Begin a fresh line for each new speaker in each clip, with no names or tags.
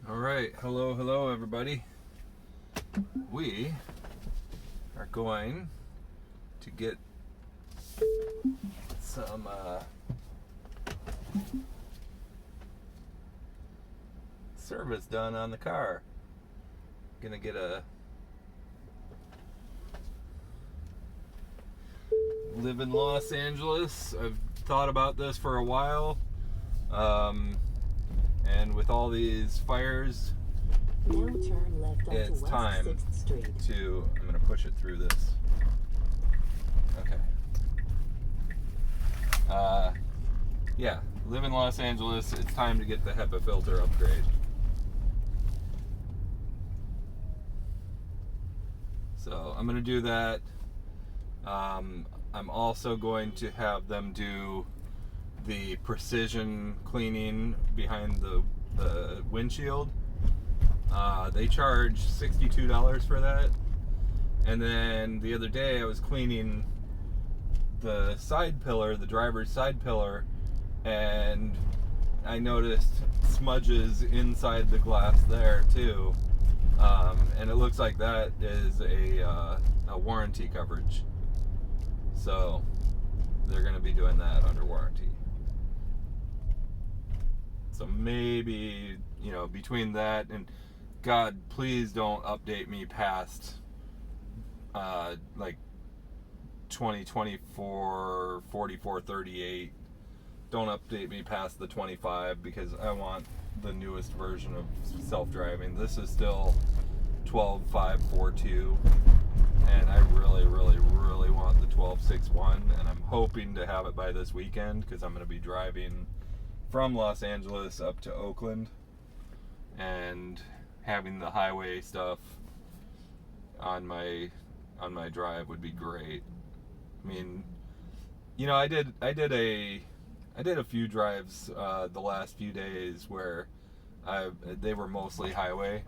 All right, hello everybody. We are going to get some service done on the car. Gonna get live in Los Angeles. I've thought about this for a while. And with all these fires,
now turn left onto
it's
West
time
6th Street.
I'm going to push it through this. Okay. Yeah, live in Los Angeles. It's time to get the HEPA filter upgrade. So I'm going to do that. I'm also going to have them do the precision cleaning behind the windshield. They charge $62 for that. And then the other day I was cleaning the side pillar, the driver's side pillar, and I noticed smudges inside the glass there too. And it looks like that is a warranty coverage. So they're going to be doing that under warranty. So maybe, between that and God, please don't update me past like 2024 4438. Don't update me past the 25 because I want the newest version of self-driving. This is still 12.5.4.2 and I really want the 12.6.1, and I'm hoping to have it by this weekend because I'm going to be driving from Los Angeles up to Oakland, and having the highway stuff on my drive would be great. I mean, I did a few drives the last few days where they were mostly highway,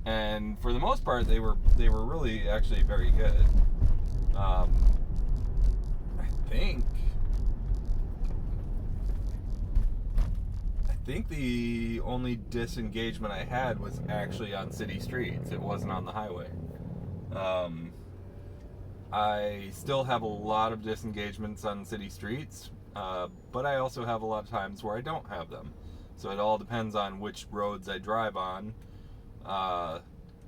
and for the most part they were really actually very good. I think the only disengagement I had was actually on city streets. It wasn't on the highway. I still have a lot of disengagements on city streets, but I also have a lot of times where I don't have them. So it all depends on which roads I drive on. I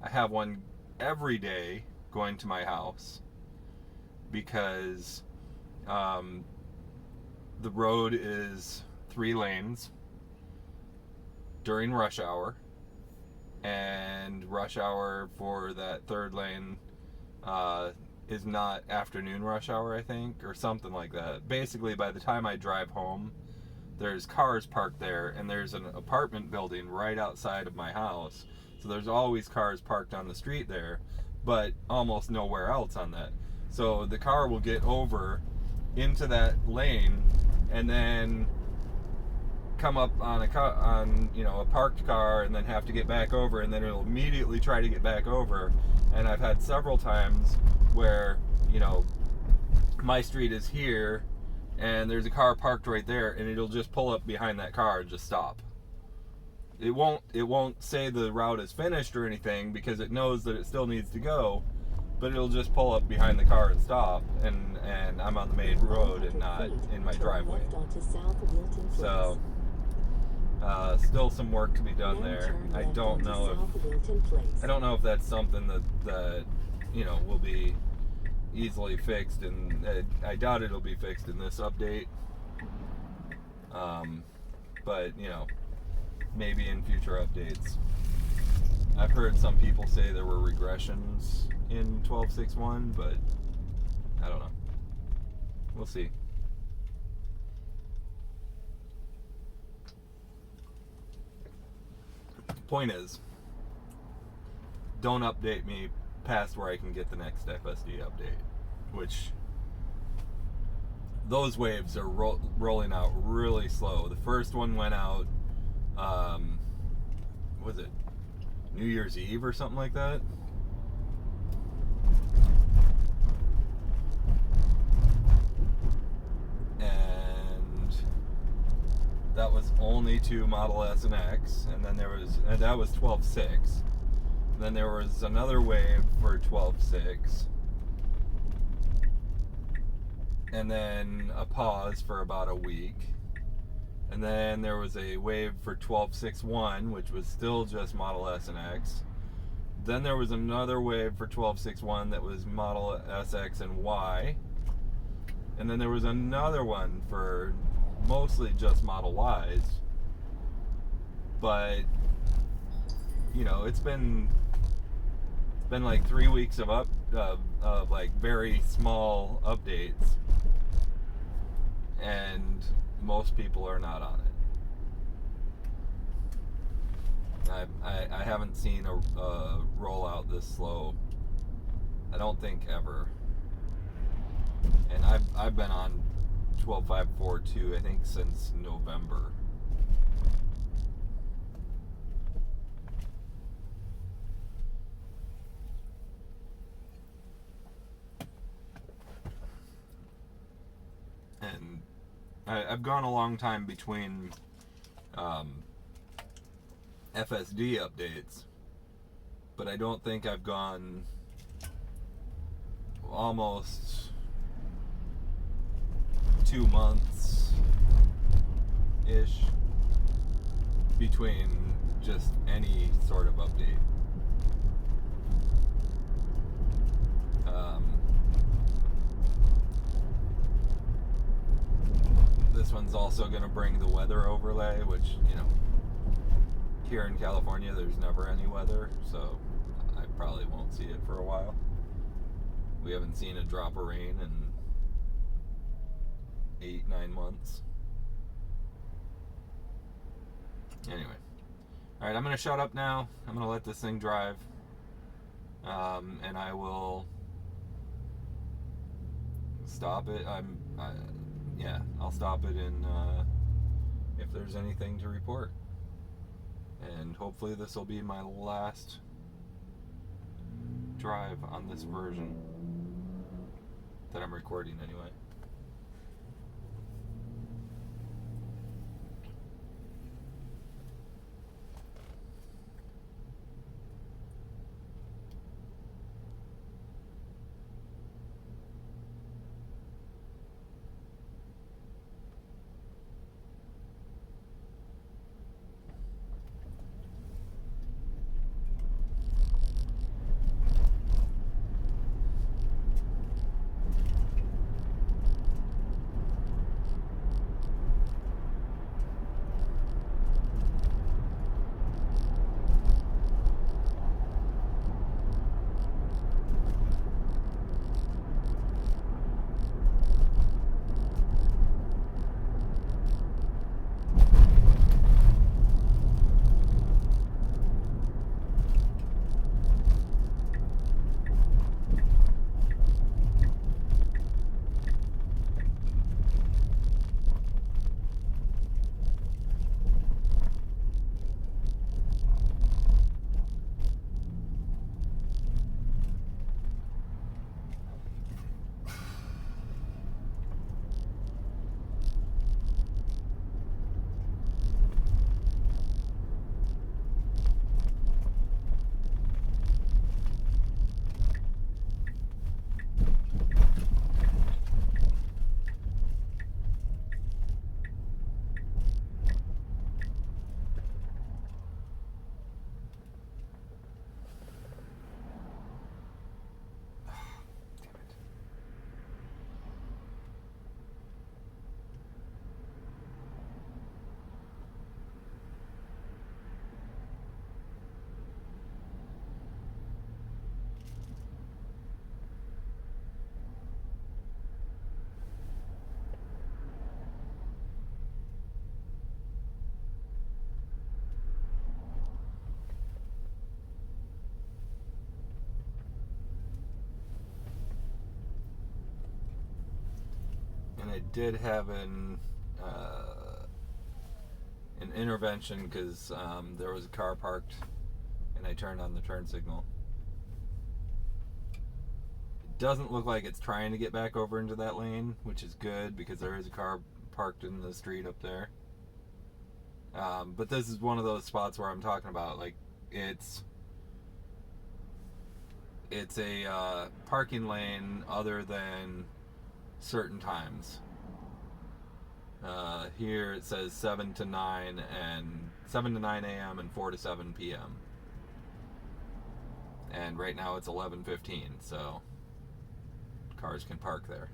have one every day going to my house because the road is 3 lanes during rush hour, and rush hour for that third lane is not afternoon rush hour, I think, or something like that. Basically, by the time I drive home, there's cars parked there, and there's an apartment building right outside of my house, so there's always cars parked on the street there, but almost nowhere else on that. So the car will get over into that lane and then come up on a parked car and then have to get back over, and then it'll immediately try to get back over. And I've had several times where my street is here and there's a car parked right there, and it'll just pull up behind that car and just stop. It won't say the route is finished or anything because it knows that it still needs to go, but it'll just pull up behind the car and stop, and I'm on the main road and not in my driveway. So still some work to be done there. I don't know if that's something that will be easily fixed, and I doubt it'll be fixed in this update. But maybe in future updates. I've heard some people say there were regressions in 12.6.1, but I don't know. We'll see. Point is, don't update me past where I can get the next FSD update, which those waves are rolling out really slow. The first one went out, was it New Year's Eve or something like that? And that was only only to Model S and X, and then that was 12.6. Then there was another wave for 12.6, and then a pause for about a week, and then there was a wave for 12.6.1, which was still just Model S and X. Then there was another wave for 12.6.1 that was Model S, X, and Y. And then there was another one for mostly just Model Ys. But, you know, it's been like 3 weeks of like very small updates. And most people are not on it. I haven't seen a rollout this slow, I don't think, ever. And I've been on 12.5.4.2 I think since November. And I've gone a long time between FSD updates, but I don't think I've gone almost 2 months ish between just any sort of update. This one's also going to bring the weather overlay, which, you know, here in California there's never any weather, so I probably won't see it for a while. We haven't seen a drop of rain in 8-9 months. Anyway, alright, I'm going to shut up now. I'm going to let this thing drive, and I will stop it. I'll stop it if there's anything to report. And hopefully this will be my last drive on this version that I'm recording anyway. And I did have an intervention because there was a car parked and I turned on the turn signal. It doesn't look like it's trying to get back over into that lane, which is good because there is a car parked in the street up there. But this is one of those spots where I'm talking about, like, it's a parking lane other than certain times. Here it says 7 to 9 a.m. and 4 to 7 p.m. And right now it's 11:15, so cars can park there.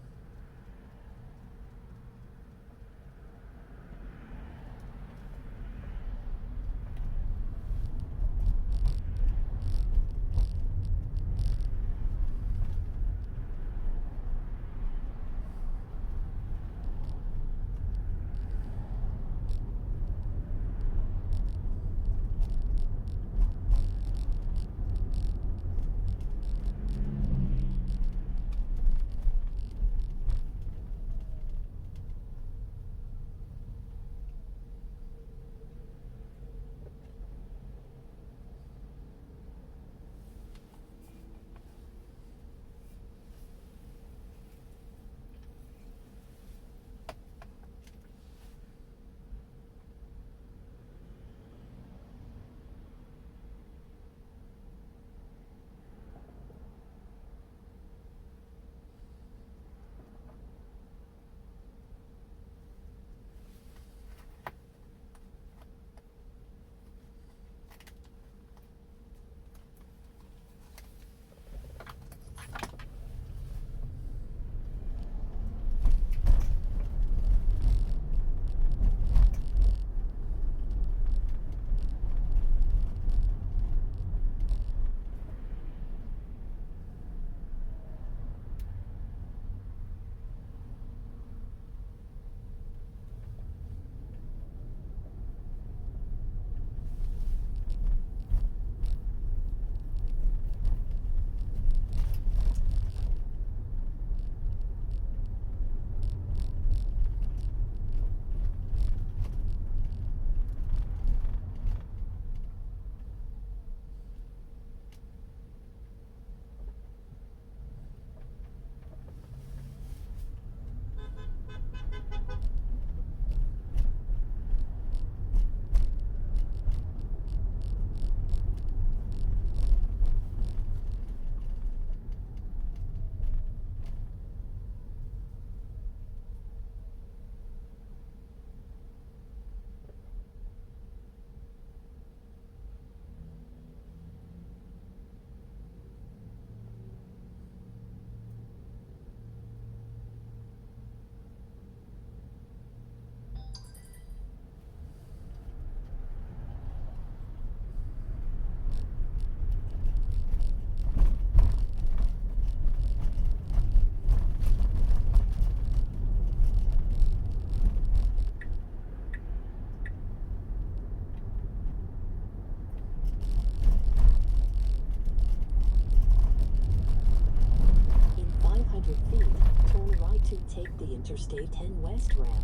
In 500 feet, turn right to take the Interstate 10 West ramp.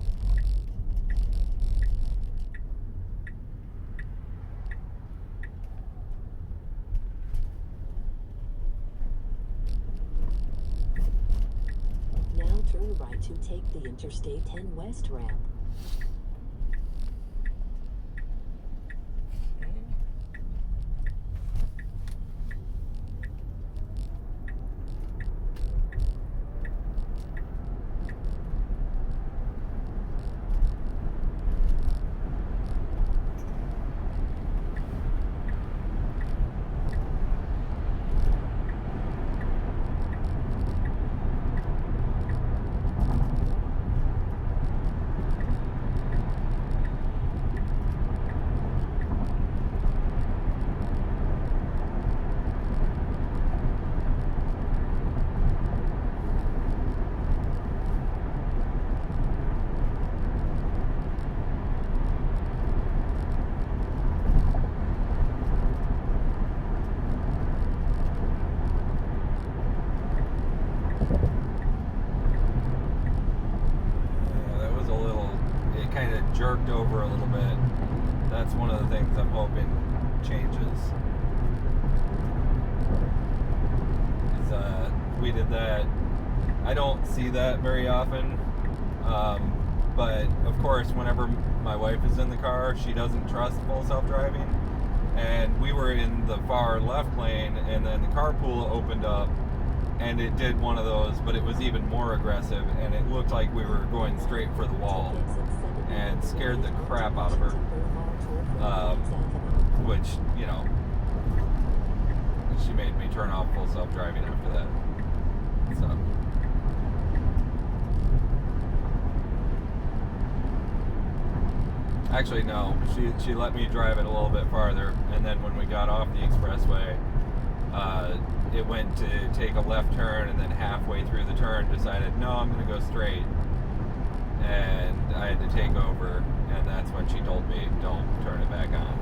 Now turn right to take the Interstate 10 West ramp.
Jerked over a little bit. That's one of the things I'm hoping changes. We did that. I don't see that very often. But of course, whenever my wife is in the car, she doesn't trust full self-driving. And we were in the far left lane, and then the carpool opened up, and it did one of those, but it was even more aggressive, and it looked like we were going straight for the wall, and scared the crap out of her. Which, you know, she made me turn off full self-driving after that. So. Actually, no. She let me drive it a little bit farther, and then when we got off the expressway, it went to take a left turn, and then halfway through the turn decided, no, I'm going to go straight. And I had to take over, and that's when she told me, don't turn it back on.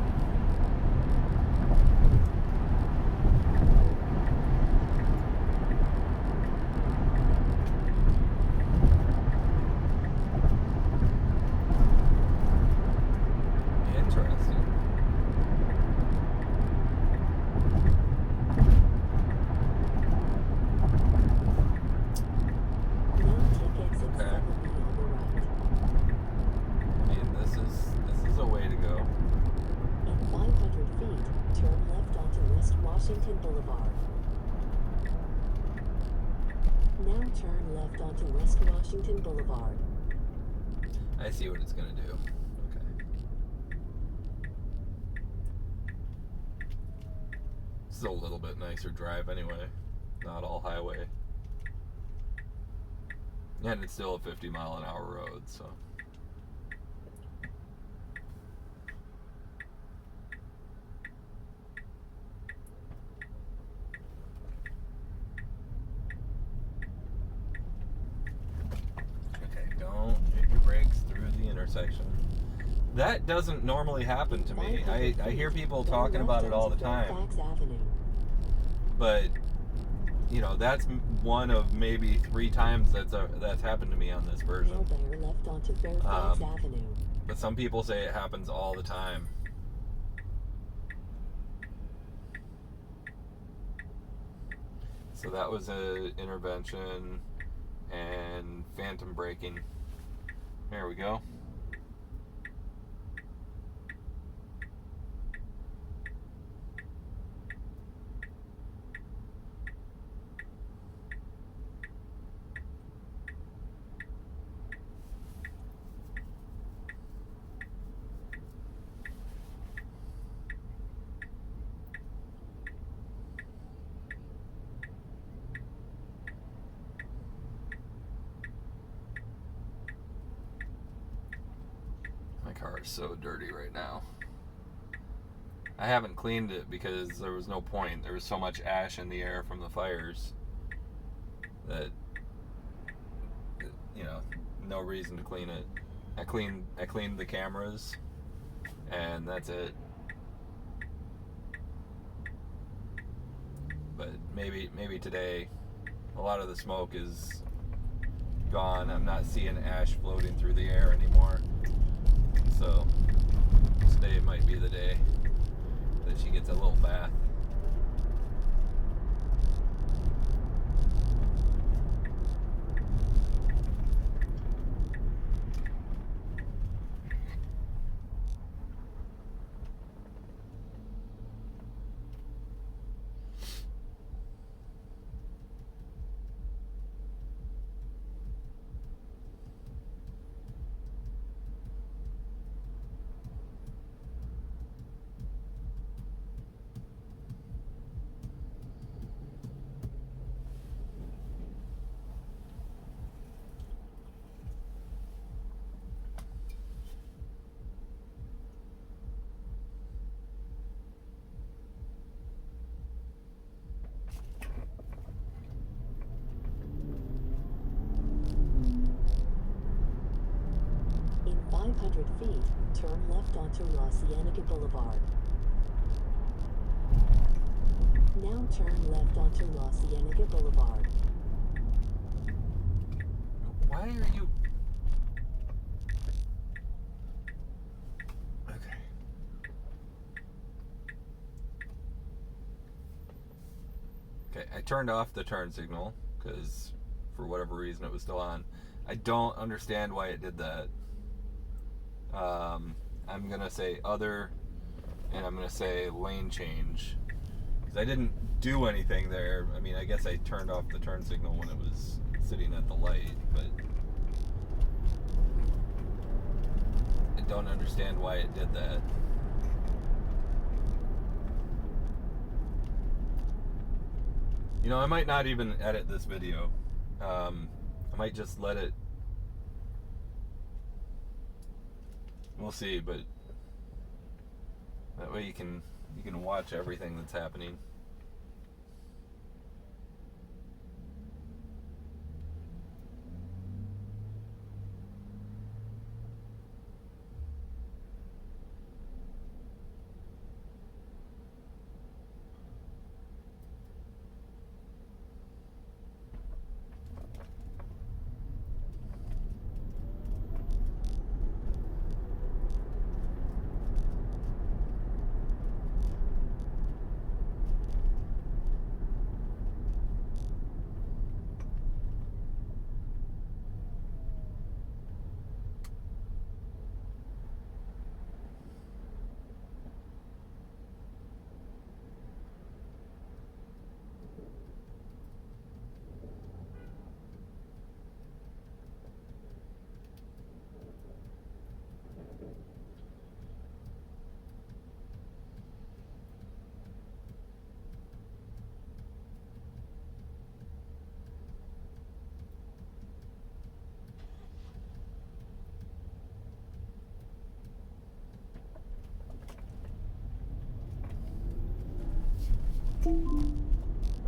Interesting. Okay. I mean, this is a way to go.
In 500 feet, turn left onto West Washington Boulevard. Now turn left onto West Washington Boulevard.
I see what it's going to do. Okay. This is a little bit nicer drive anyway. Not all highway. And it's still a 50-mile-an-hour road, so. Okay, don't hit your brakes through the intersection. That doesn't normally happen to me. I hear people talking about it all the time. But, you know, that's one of maybe 3 times that's happened to me on this version.
Left onto Fairfax Avenue.
But some people say it happens all the time. So that was an intervention and phantom braking. There we go. My car is so dirty right now. I haven't cleaned it because there was no point. There was so much ash in the air from the fires that, you know, no reason to clean it. I cleaned the cameras, and that's it. But maybe today, a lot of the smoke is gone. I'm not seeing ash floating through the air anymore. So today might be the day that she gets a little bath.
In 500 feet, turn left onto La Cienega Boulevard. Now turn left onto La Cienega Boulevard.
Why are you... Okay. Okay, I turned off the turn signal because for whatever reason it was still on. I don't understand why it did that. I'm gonna say other, and I'm gonna say lane change, because I didn't do anything there. I mean, I guess I turned off the turn signal when it was sitting at the light, but I don't understand why it did that. You know, I might not even edit this video. I might just let it. We'll see, but that way you can watch everything that's happening.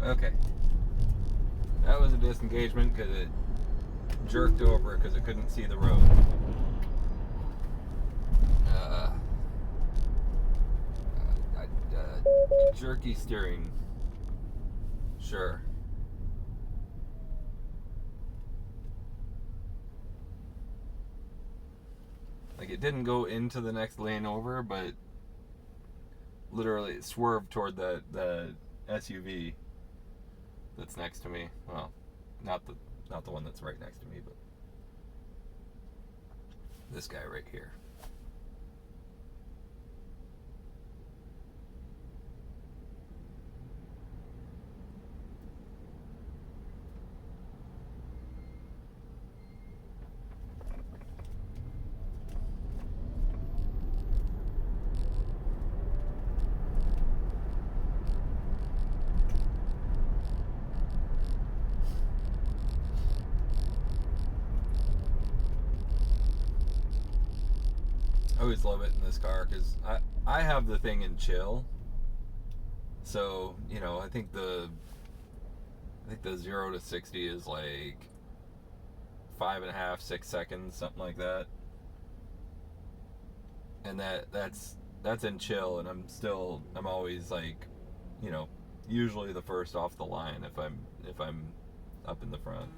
Okay. That was a disengagement because it jerked over because it couldn't see the road. Jerky steering. Sure. Like, it didn't go into the next lane over, but literally it swerved toward the SUV that's next to me. Well, not the one that's right next to me, but this guy right here. I always love it in this car because I have the thing in chill. So, you know, I think the 0 to 60 is like 5.5, 6 seconds, something like that. And that's in chill, and I'm always like, you know, usually the first off the line if I'm up in the front.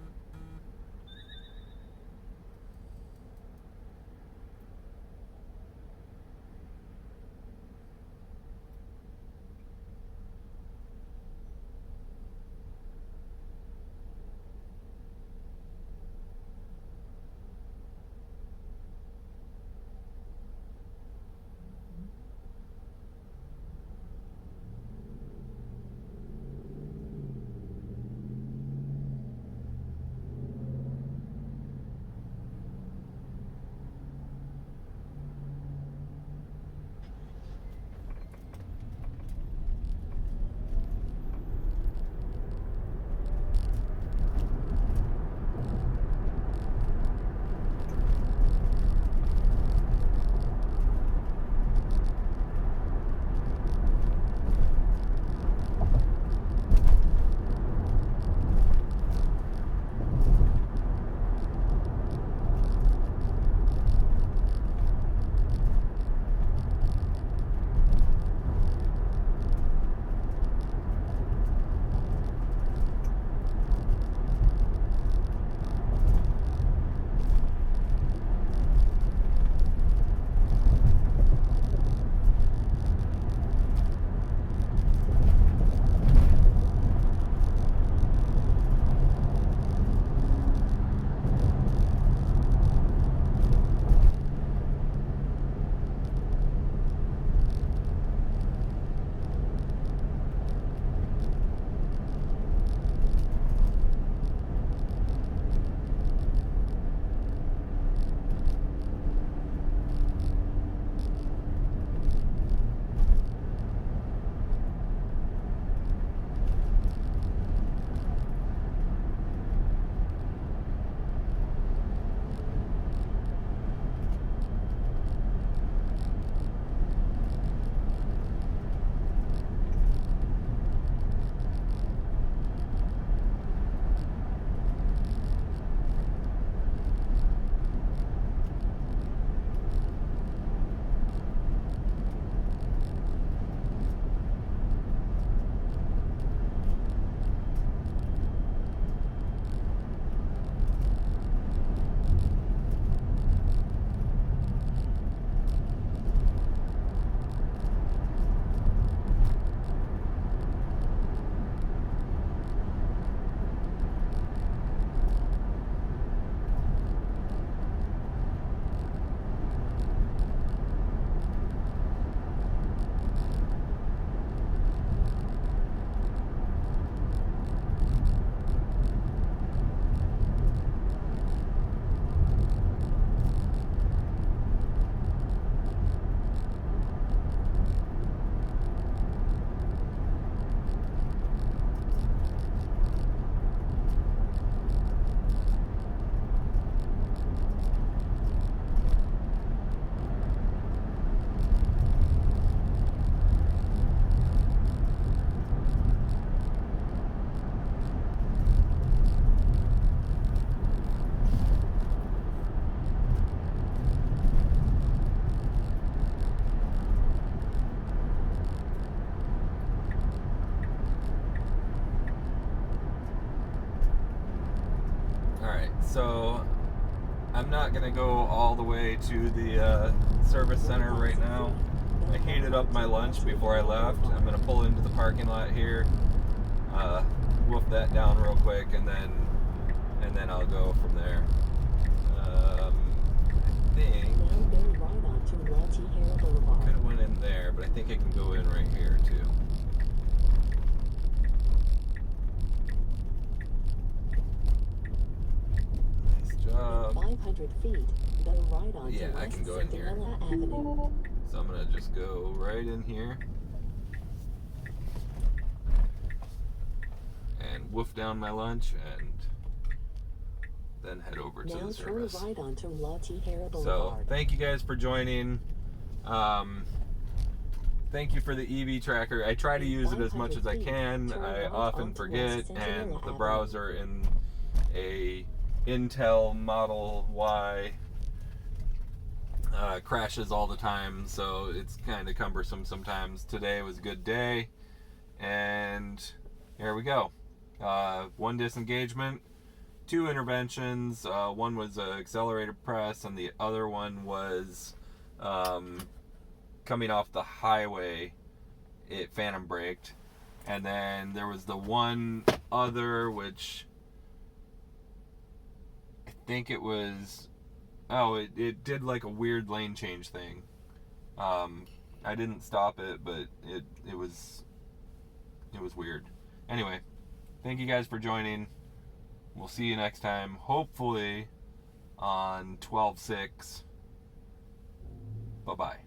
So I'm not gonna go all the way to the service center right now. I heated up my lunch before I left. I'm gonna pull into the parking lot here, wolf that down real quick, and then I'll go from there. I think
Now go right onto La Tijera
could
Boulevard.
have went in there, but I think I can go in right here too. Nice job.
500 feet, go right onto
Yeah, I
West
can go in here.
Cinderella Avenue.
So I'm gonna just go right in here and woof down my lunch and then head over to
Now
the
turn
service.
right onto La Tijera
So
Boulevard.
thank you guys for joining. Thank you for the EV tracker. I try to use it as much as I can. I often forget, and the browser in a Intel Model Y crashes all the time, so it's kind of cumbersome sometimes. Today was a good day, and here we go. One disengagement, 2 interventions. One was an accelerated press, and the other one was coming off the highway. It phantom braked, and then there was the one other, which I think it was. Oh, it did like a weird lane change thing. I didn't stop it, but it was weird. Anyway, thank you guys for joining. We'll see you next time, hopefully on 12/6. Bye-bye.